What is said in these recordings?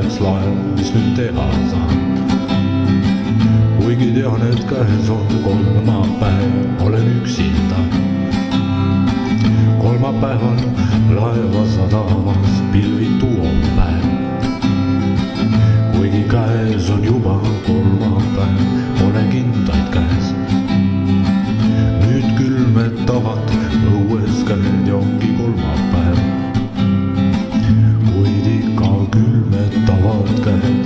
läks laev, mis nüüd teha saan. Kuigi tean, et käes on kolmapäev, olen üksinda. Kolmapäeval laeva sadamas pilvitu on päev. Kuigi käes on juba kolmapäev, pole kindaid käes. Nüüd külmetavad õues käed ja ongi kolmapäev. Kuid ikka külmetavad käed.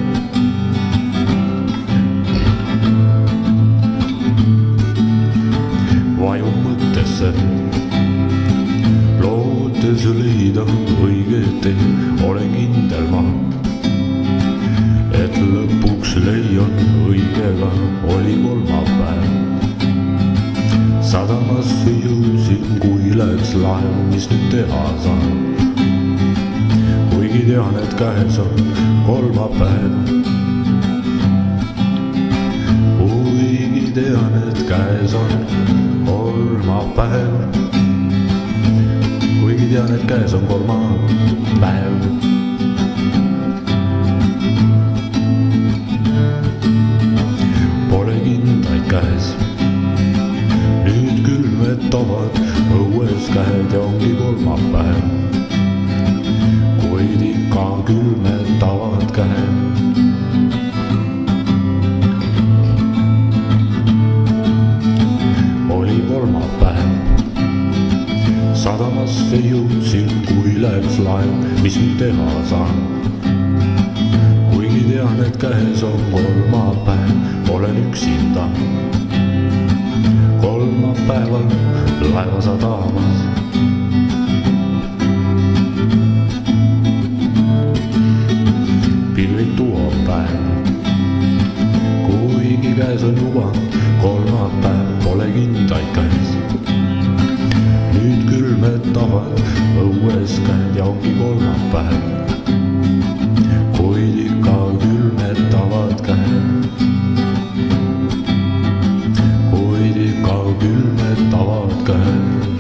Vajun mõttesse, lootes leida õige tee, olen kindel ma, et lõpuks leian õigega, oli kolmapäev. Sadamasse jõudsin, kui läks laev, mis nüüd teha saan. Kuigi tean, et käes on kolmapäev. Kuigi tean, et käes on kolmapäev. Kuigi tean, et käes on kolmapäev. Pole kindaid käes. Nüüd külmetavad õues käed ja ongi kolmapäev. Kuid ikka külmetavad käed. Oli kolmapäev. Sadamasse jõudsin, kui läks laev, mis nüüd teha saan. Kuigi tean, et käes on kolmapäev, olen üksinda. Kolmapäeval laeva sadamas. Pilvitu on päev. Kuigi käes on juba kolmapäev, pole kindaid käes. Nüüd külmetavad õues käed ja ongi kolmapäev. Kuid ikka külmetavad käed. Külmetavad käed.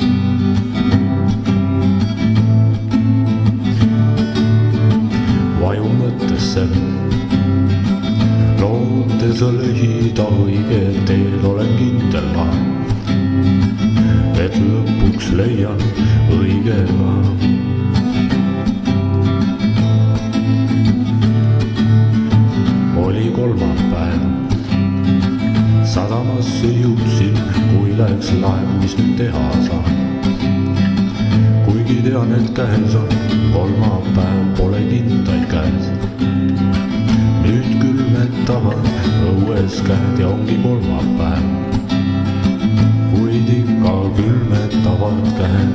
Vajun mõttesse, lootes leida õige teel, olen kindel ma, et lõpuks leian õigega. Oli kolmapäev. Sadamasse jõudsin, kui läks laev, mis nüüd teha saan. Kuigi tean, et käes on kolmapäev, pole kindaid käes. Nüüd külmetavad õues käed ja ongi kolmapäev. Kuid ikka külmetavad käed.